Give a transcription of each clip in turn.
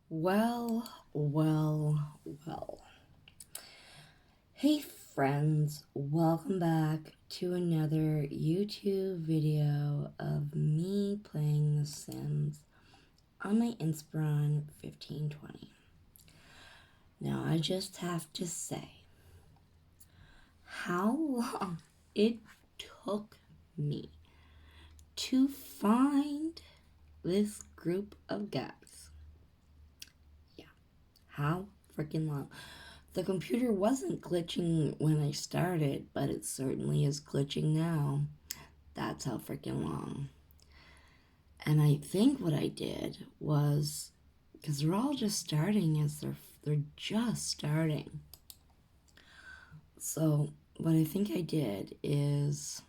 Well. Hey friends, welcome back to another YouTube video of me playing The Sims on my Inspiron 1520. Now I just have to say how long it took me to find this group of guys. Yeah, how freaking long. The computer wasn't glitching when I started, but it certainly is glitching now. That's how freaking long. And I think what I did was, because they're all just starting as they're just starting. So what I think I did is,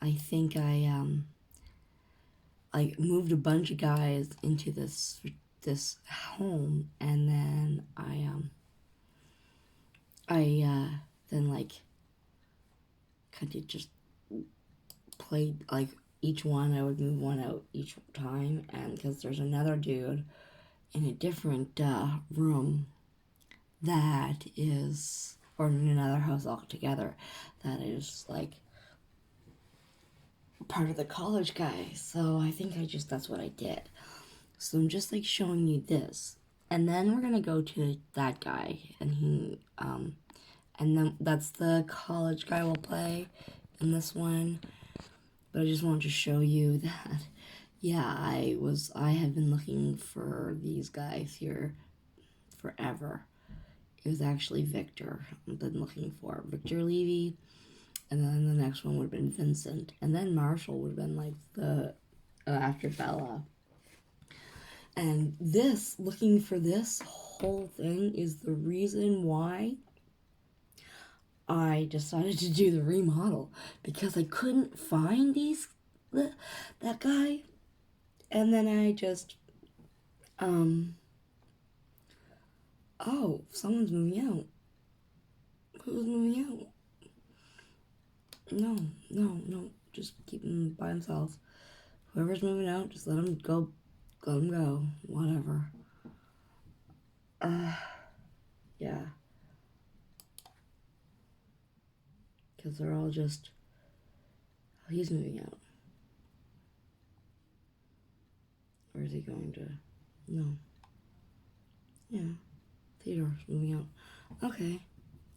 I think I moved a bunch of guys into this home, and then I then kind of just played each one. I would move one out each time, and because there's another dude in a different room that is, or in another house altogether, that is part of the college guy. So I think that's what I did. So I'm just showing you this, and then we're gonna go to that guy, and and then that's the college guy we'll play in this one. But I just wanted to show you that, yeah, I have been looking for these guys here forever. It was actually Victor I've been looking for. Victor Levy, and then the next one would have been Vincent, and then Marshall would have been the after Bella. And looking for this whole thing is the reason why I decided to do the remodel, because I couldn't find that guy, and then I just oh, someone's moving out. Who's moving out? No, just keep him by himself. Whoever's moving out, just let him go, whatever. Yeah, because they're all just, oh, he's moving out. Or is he going to? No. Yeah. Theodore's moving out. Okay.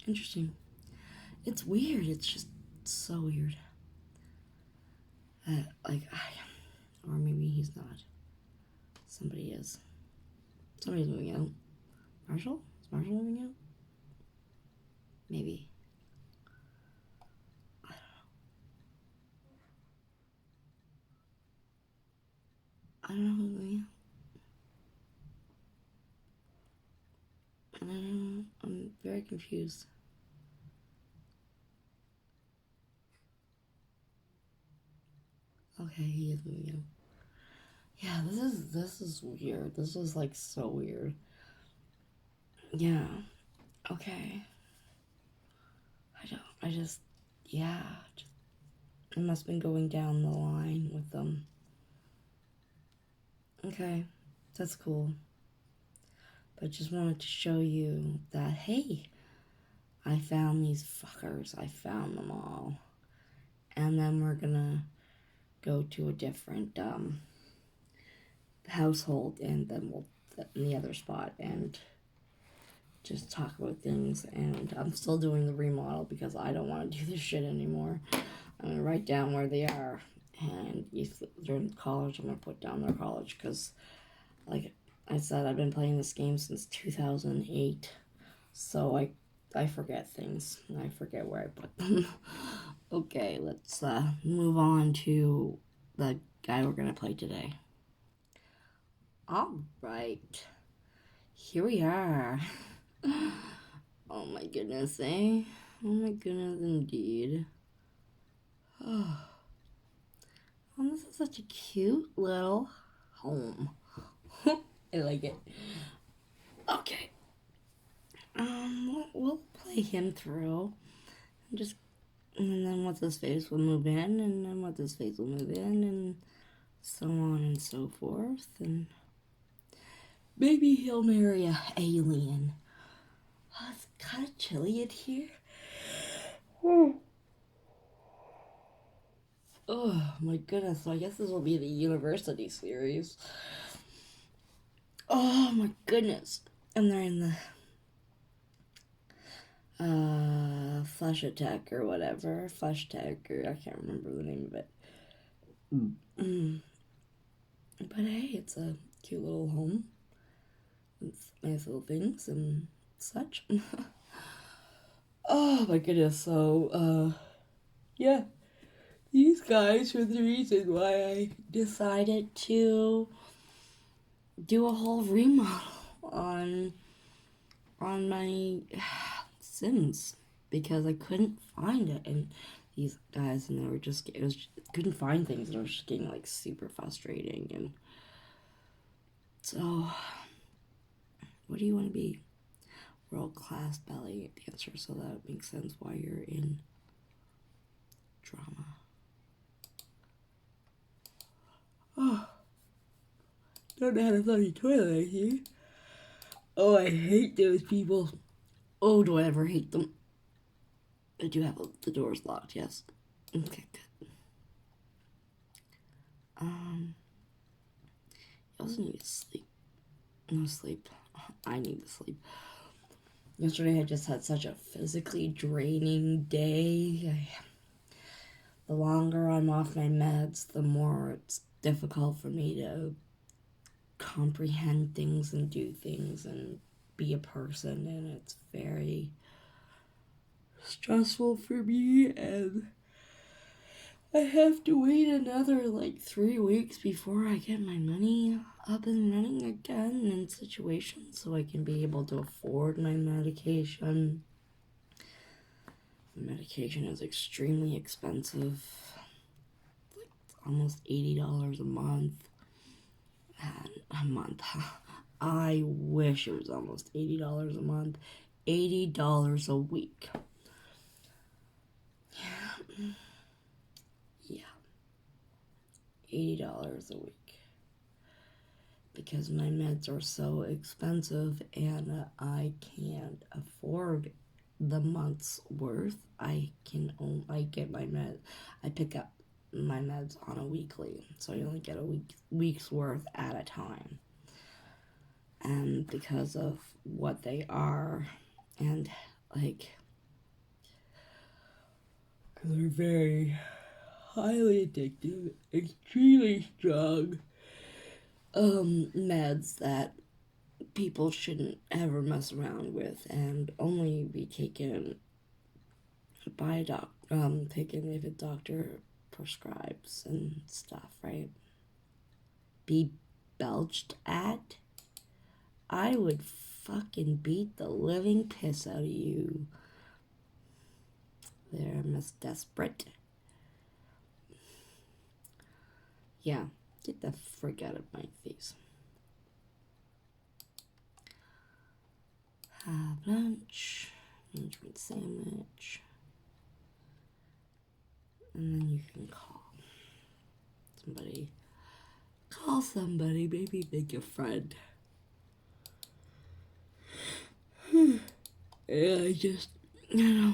Interesting. It's weird. It's just so weird. Or maybe he's not. Somebody is. Somebody's moving out. Marshall? Is Marshall moving out? Maybe. I don't know who's moving out. And I don't know. I'm very confused. Okay, he is moving out. Yeah, this is weird. This is so weird. Yeah. Okay. Yeah. I must have been going down the line with them. Okay. That's cool. But just wanted to show you that, hey, I found these fuckers. I found them all. And then we're gonna go to a different household, and then we'll in the other spot and just talk about things. And I'm still doing the remodel because I don't want to do this shit anymore. I'm gonna write down where they are, and if they're in college, I'm gonna put down their college, because like I said, I've been playing this game since 2008, so I forget things. I forget where I put them. Okay, let's move on to the guy we're gonna play today. All right, here we are. Oh my goodness, eh? Oh my goodness, indeed. Oh, this is such a cute little home. I like it. Okay. We'll play him through. And then what's his face will move in, and then what's his face will move in, and so on and so forth. And maybe he'll marry a alien. Oh, it's kind of chilly in here. Oh my goodness, so I guess this will be the university series. Oh my goodness. And they're in the Flesh Attack or whatever. Flesh Attack, or I can't remember the name of it. But hey, it's a cute little home. It's nice little things and such. Oh my goodness, so, yeah. These guys are the reason why I decided to do a whole remodel on my Sims, because I couldn't find it, and these guys, and they were just, couldn't find things, and it was just getting like super frustrating. And so, what do you want to be? World-class ballet dancer, so that makes sense why you're in drama. Oh, don't know how to flush a toilet here. Oh, I hate those people. Oh, do I ever hate them? I do have the doors locked, yes. Okay, good. I also need to sleep. No sleep. I need to sleep. Yesterday I just had such a physically draining day. The longer I'm off my meds, the more it's difficult for me to comprehend things and do things and be a person, and it's very stressful for me, and I have to wait another like 3 weeks before I get my money up and running again in situations so I can be able to afford my medication. The medication is extremely expensive, like almost $80 a month. I wish it was almost $80 a month. $80 a week. Yeah. $80 a week. Because my meds are so expensive and I can't afford the month's worth. I pick up my meds on a weekly, so I only get a week's worth at a time. And because of what they are, and like, they're very highly addictive, extremely strong meds that people shouldn't ever mess around with, and only be taken by a taken if a doctor prescribes and stuff, right? Be belched at. I would fucking beat the living piss out of you there, Miss Desperate. Yeah, get the frick out of my face. Have lunch, management sandwich, and then you can call somebody. Call somebody, maybe make a friend. Yeah, I just, okay,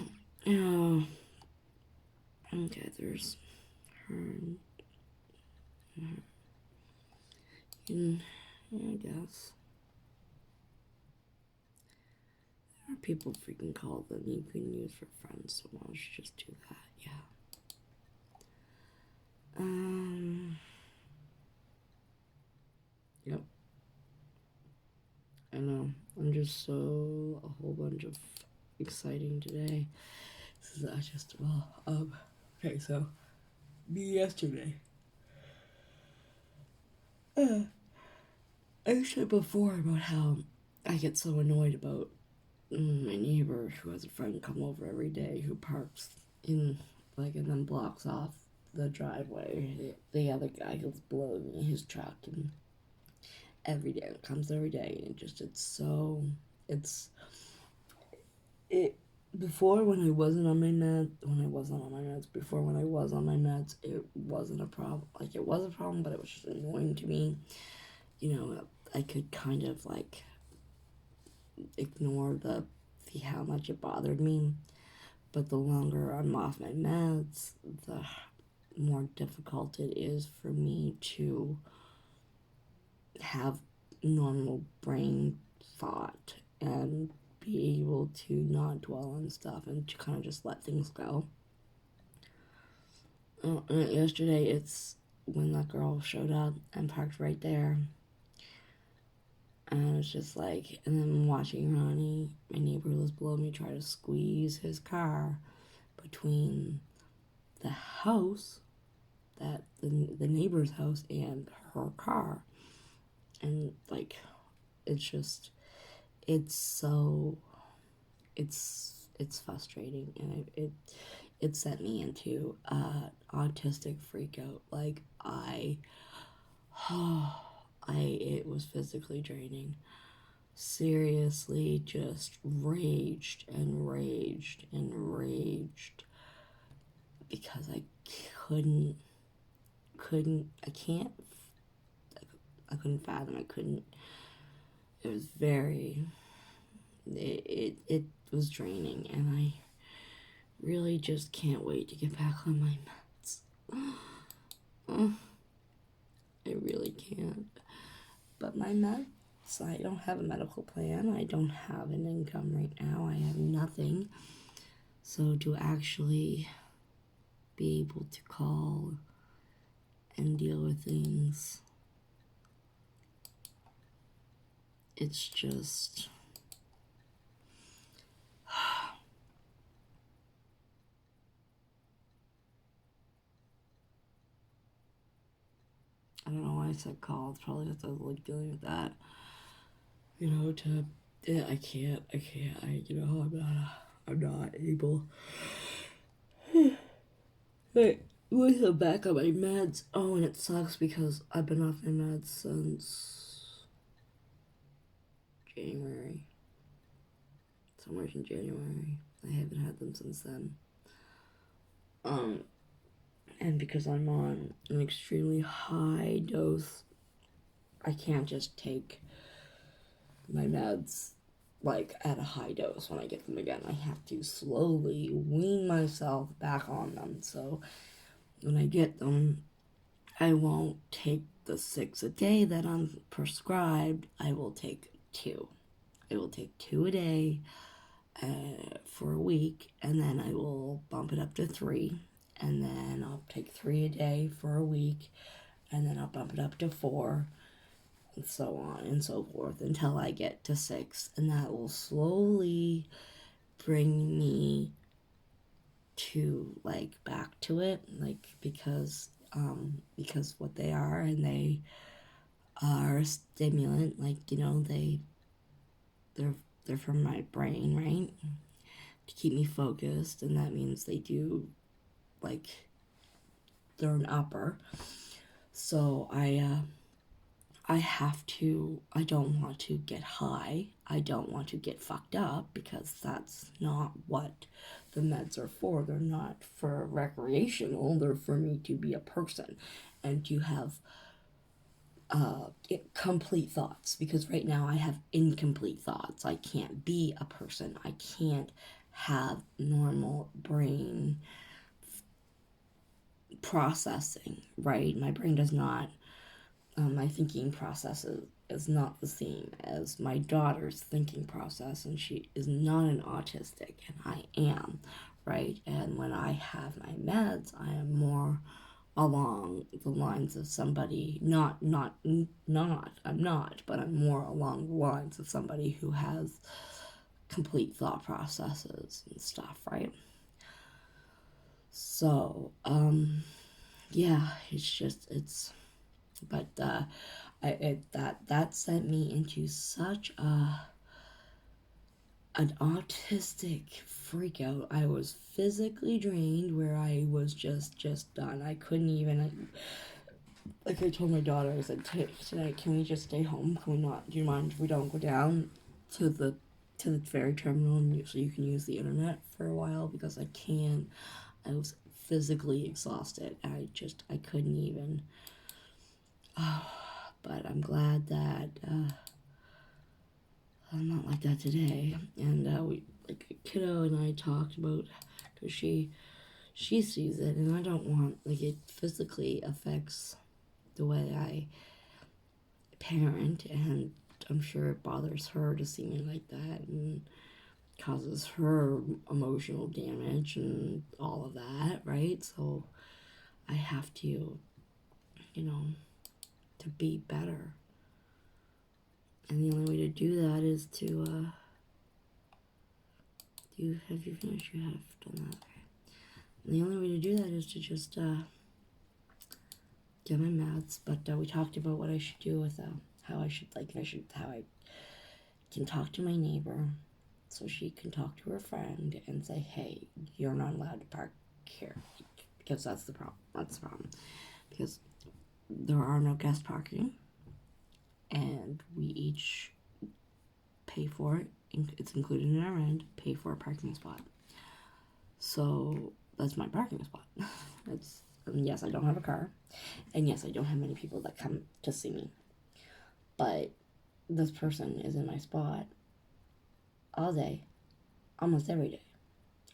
there's her, and I guess. There are people freaking call that you can use for friends, so why don't you just do that, yeah. Yep. I know, I'm just so a whole bunch of exciting today. This is just, okay, so, me yesterday. I said before about how I get so annoyed about my neighbor who has a friend come over every day who parks in, like, and then blocks off the driveway. The other guy who's blowing his truck, and every day, it comes every day, and before, when I wasn't on my meds, before when I was on my meds, it wasn't a problem. Like, it was a problem, but it was just annoying to me. I could kind of like ignore how much it bothered me. But the longer I'm off my meds, the more difficult it is for me to have normal brain thought and be able to not dwell on stuff and to kind of just let things go. Yesterday, it's when that girl showed up and parked right there. And it's just like, and then watching Ronnie, my neighbor who lives below me, try to squeeze his car between the house, that the neighbor's house, and her car. And like, it's just, it's frustrating, and it sent me into autistic freak out. Like it was physically draining. Seriously, just raged and raged and raged because I couldn't fathom. It was it was draining, and I really just can't wait to get back on my meds. I really can't. But my meds, I don't have a medical plan. I don't have an income right now. I have nothing. So to actually be able to call and deal with things, it's just... I don't know why I said call. It's probably because I was like dealing with that. I can't. I'm not able. Wait, once I'm back on my meds. Oh, and it sucks because I've been off my meds since January. Somewhere in January. I haven't had them since then. And because I'm on an extremely high dose, I can't just take my meds like at a high dose when I get them again. I have to slowly wean myself back on them. So when I get them, I won't take the 6 a day that I'm prescribed. I will take 2. I will take 2 a day for a week, and then I will bump it up to 3, and then I'll take 3 a day for a week, and then I'll bump it up to 4, and so on and so forth until I get to 6, and that will slowly bring me to like back to it, like because what they are, and they are a stimulant, like they're from my brain, right, to keep me focused, and that means they do, like, they're an upper. So I don't want to get high. I don't want to get fucked up, because that's not what the meds are for. They're not for recreational. They're for me to be a person and to have complete thoughts, because right now I have incomplete thoughts. I can't be a person. I can't have normal brain processing, right? My brain does not, my thinking process is not the same as my daughter's thinking process, and she is not an autistic, and I am, right? And when I have my meds, I am more along the lines of somebody, I'm not, but I'm more along the lines of somebody who has complete thought processes and stuff, right? So, yeah, but that sent me into such an autistic freak out. I was physically drained, where I was just done. I couldn't even, like I told my daughter, I said, tonight, can we just stay home? Can we not, do you mind if we don't go down to the ferry terminal so you can use the internet for a while, because I was physically exhausted. I couldn't even, but I'm glad that I'm not like that today. And we, like, Kiddo and I talked about, because she sees it, and I don't want, like, it physically affects the way I parent, and I'm sure it bothers her to see me like that, and causes her emotional damage and all of that, right? So I have to, you know, to be better. And the only way to do that is to, have you finished? You have done that. Okay. And the only way to do that is to just, get my meds. But we talked about what I should do with, how I should, like, how I can talk to my neighbor so she can talk to her friend and say, hey, you're not allowed to park here. Because that's the problem. That's the problem. Because there are no guest parking, and we each pay for it. It's included in our rent. Pay for a parking spot. So that's my parking spot. Yes, I don't have a car, and yes, I don't have many people that come to see me. But this person is in my spot all day, almost every day,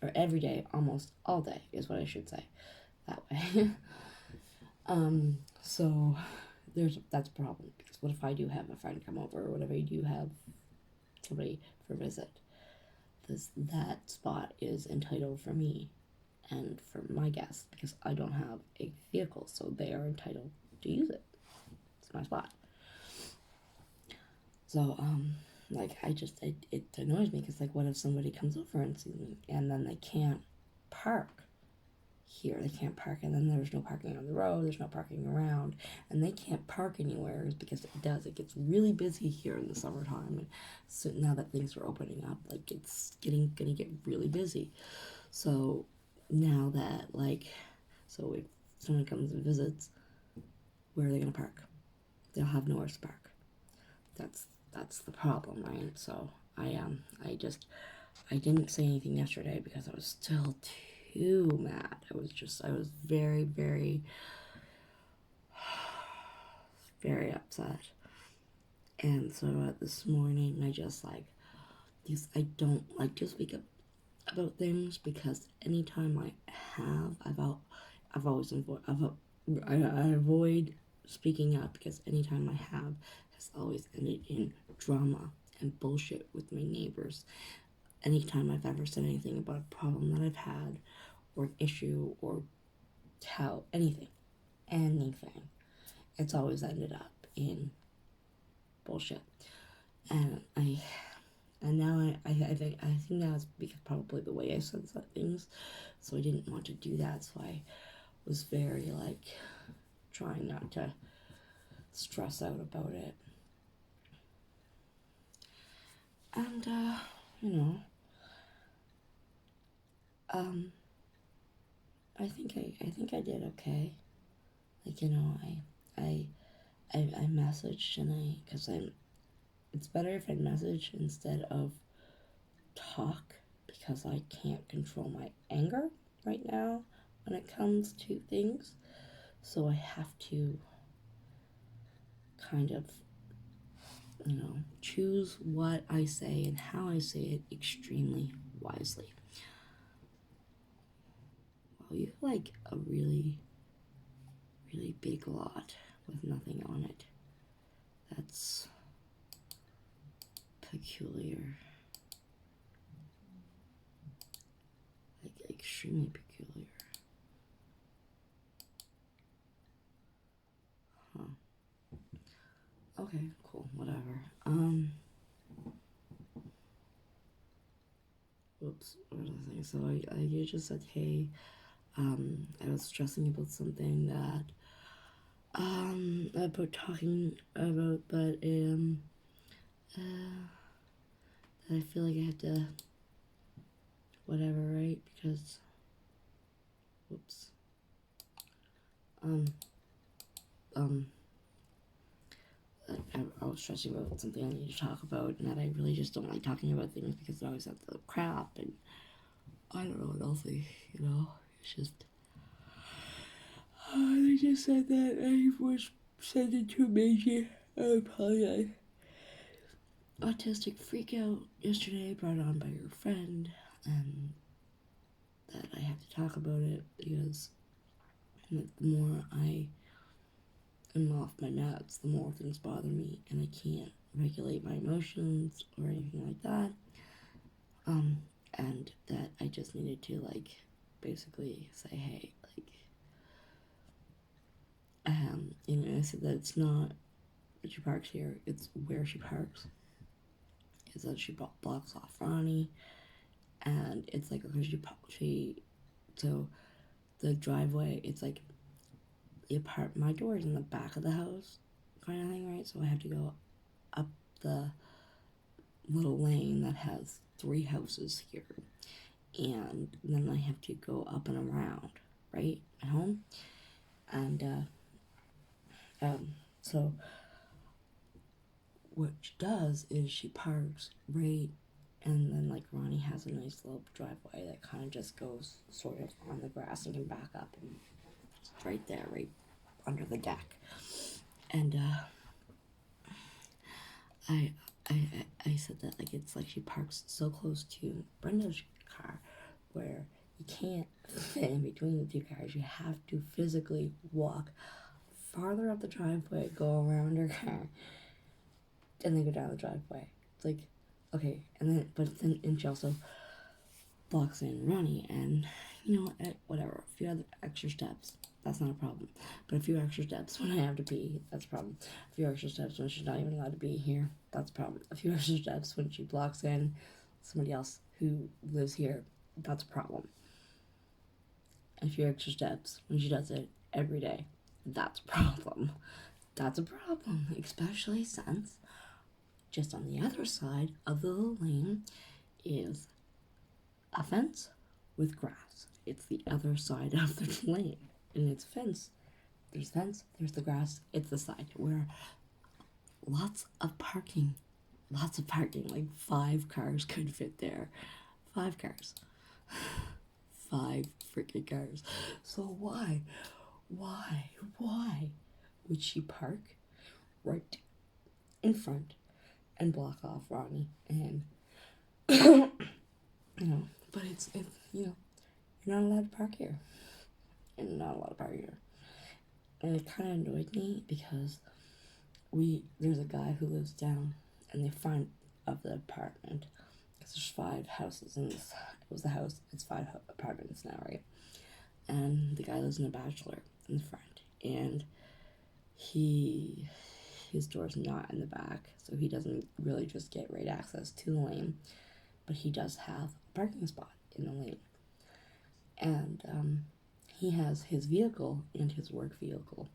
or every day, almost all day is what I should say. That way. So that's a problem, because what if I do have a friend come over, or what if I do have somebody for a visit? That spot is entitled for me and for my guests, because I don't have a vehicle, so they are entitled to use it. It's my spot. So, like, it annoys me, because, like, what if somebody comes over and sees me, and then they can't park here, they can't park, and then there's no parking on the road, there's no parking around, and they can't park anywhere, because it gets really busy here in the summertime, and so now that things are opening up, like, it's gonna get really busy. So now that, like, so if someone comes and visits, where are they gonna park? They'll have nowhere to park. That's the problem, right? So I didn't say anything yesterday because I was still too mad. I was very, very, very upset. And so this morning, I don't like to speak up about things, because anytime I avoid speaking up, because anytime I have has always ended in drama and bullshit with my neighbors. Anytime I've ever said anything about a problem that I've had, or an issue, or anything, it's always ended up in bullshit. And now I think that's because probably the way I said things, so I didn't want to do that. So I was very, like, trying not to stress out about it. And I think I did okay. Like, I messaged, and because it's better if I message instead of talk, because I can't control my anger right now when it comes to things. So I have to kind of, choose what I say and how I say it extremely wisely. Well, you have, like, a really, really big lot with nothing on it. That's peculiar. Like, extremely peculiar. Huh. Okay, cool, whatever. Whoops, what was I saying? So I just said, hey, I was stressing about something that, about talking about, but, I feel like I had to, whatever, right? Because, whoops. I was stressing about something I need to talk about, and that I really just don't like talking about things, because I always have the crap, and I don't know what else it's just, they just said that I was sending too major, probably autistic freak out yesterday brought on by your friend, and that I have to talk about it because the more I am off my meds, the more things bother me, and I can't regulate my emotions or anything like that. And that I just needed to, like, basically say, hey, like, I said that it's not that she parks here, it's where she parks. Is that she blocks off Ronnie, and it's like, because so the driveway, it's like, my door is in the back of the house, kind of thing, right? So I have to go up the little lane that has 3 houses here, and then I have to go up and around, right, at home, and so what she does is she parks right, and then, like, Ronnie has a nice little driveway that kind of just goes sort of on the grass and can back up, and it's right there, right under the deck, and I said that, like, it's like she parks so close to Brenda's car where you can't fit in between the 2 cars. You have to physically walk farther up the driveway, go around her car, and then go down the driveway. It's like, okay, and she also blocks in Ronnie, and, whatever, a few other extra steps, that's not a problem. But a few extra steps when I have to pee, that's a problem. A few extra steps when she's not even allowed to be here, that's a problem. A few extra steps when she blocks in somebody else who lives here, that's a problem. A few extra steps when she does it every day, that's a problem. That's a problem, especially since just on the other side of the lane is a fence with grass. It's the other side of the lane, and it's fence. There's fence, there's the grass, it's the side where lots of parking, like 5 cars could fit there. 5 cars. 5 freaking cars. So why would she park right in front and block off Ronnie? And but it's you're not allowed to park here. You're not allowed to park here. And it kind of annoyed me because there's a guy who lives down in the front of the apartment, because there's 5 houses in this. It was the house. It's 5 apartments now, right? And the guy lives in a bachelor in the front, and his door's not in the back, so he doesn't really just get right access to the lane, but he does have a parking spot in the lane. And he has his vehicle and his work vehicle.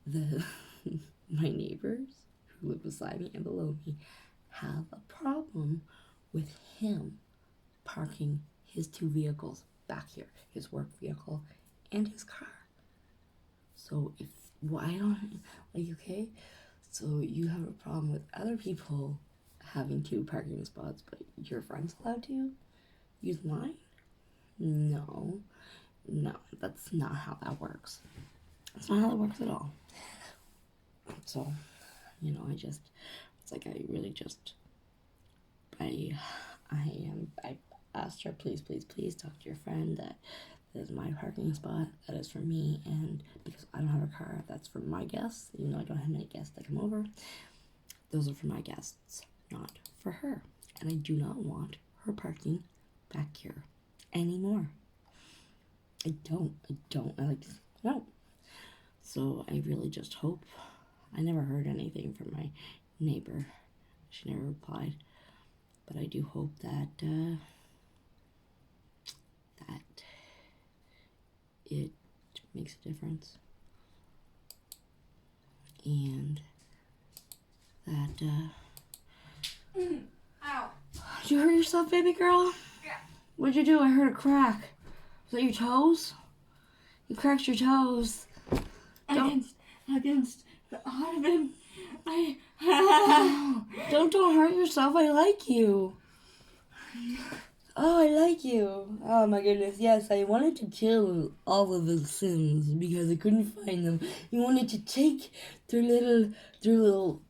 My neighbors who live beside me and below me have a problem with him parking his 2 vehicles back here, his work vehicle and his car. So okay, so you have a problem with other people having 2 parking spots, but your friend's allowed to use mine? No, that's not how that works. That's not how it works at all. So, I asked her, please talk to your friend that is my parking spot, that is for me, and because I don't have a car, that's for my guests. I don't have many guests that come over. Those are for my guests, not for her. And I do not want her parking back here anymore. I don't. So I really just hope. I never heard anything from my neighbor. She never replied. But I do hope that it makes a difference. And that, Ow. Did you hurt yourself, baby girl? Yeah. What'd you do? I heard a crack. Was that your toes? You cracked your toes. Against the ottoman. Don't hurt yourself. I like you. Oh, I like you. Oh my goodness, yes, I wanted to kill all of the Sims because I couldn't find them. You wanted to take their little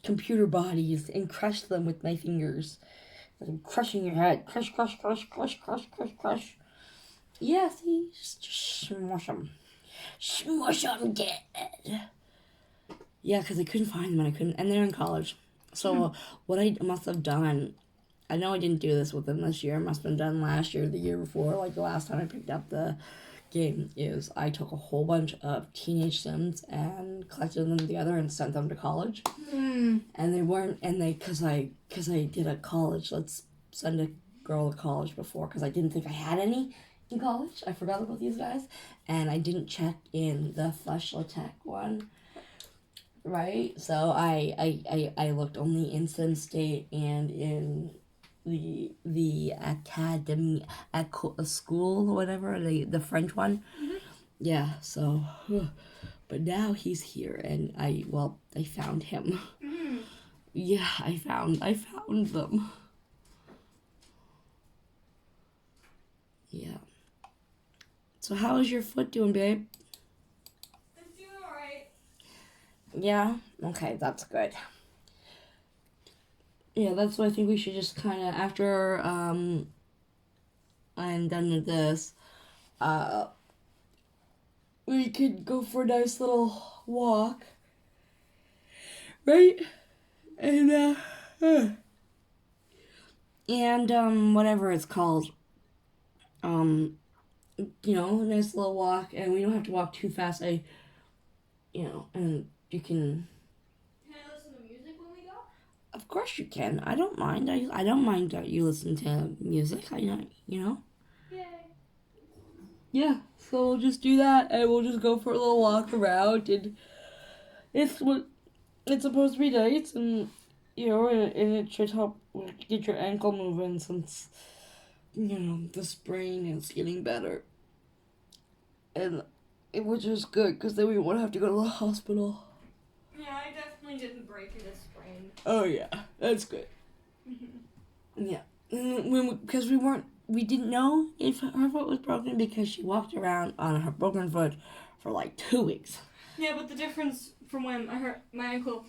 computer bodies and crush them with my fingers. I'm crushing your head. Crush, crush, crush, crush, crush, crush, crush. Yeah, see? Just smush them. Smush them dead. Yeah, because I couldn't find them and I couldn't, and they're in college. So what I must have done, I know I didn't do this with them this year. It must have been done last year, the year before, like the last time I picked up the game, is I took a whole bunch of teenage Sims and collected them together and sent them to college. And they weren't, and they, cause I did a college, let's send a girl to college before, cause I didn't think I had any in college. I forgot about these guys, and I didn't check in the Fleshla one. Right, so I looked only in Sim State and in the academy at school or whatever, the French one. Yeah, so but now he's here and I found him. Yeah, I found them. Yeah. So how is your foot doing, babe? It's doing alright. Yeah? Okay, that's good. Yeah, that's why I think we should just kind of, after I'm done with this, we could go for a nice little walk, right? And whatever it's called, you know, a nice little walk, and we don't have to walk too fast. And you can. Can I listen to music when we go? Of course you can. I don't mind. I don't mind that you listen to music. You know. Yay. Yeah. So we'll just do that, and we'll just go for a little walk around, and it's supposed to be nice, and and it should help get your ankle moving since the sprain is getting better, and it was just good because then we won't have to go to the hospital. Yeah, I definitely didn't break it a sprain. Oh yeah, that's good. Yeah, because we didn't know if her foot was broken because she walked around on her broken foot for like 2 weeks. Yeah, but the difference from when I hurt my ankle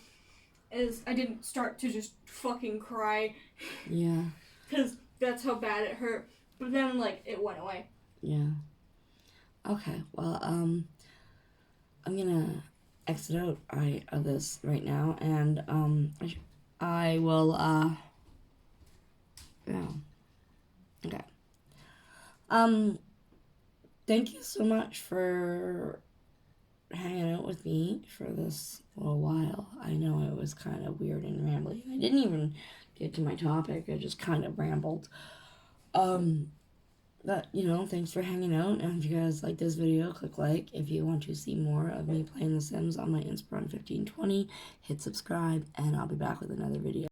is I didn't start to just fucking cry. Yeah. Because that's how bad it hurt. But then, like, it went away. Yeah. Okay, well, I'm gonna exit out of this right now, and I will yeah. Okay. Thank you so much for hanging out with me for this little while. I know it was kind of weird and rambly. I didn't even get to my topic. I just kind of rambled. But, thanks for hanging out. And if you guys like this video, click like. If you want to see more of me playing The Sims on my Inspiron 1520, hit subscribe, and I'll be back with another video.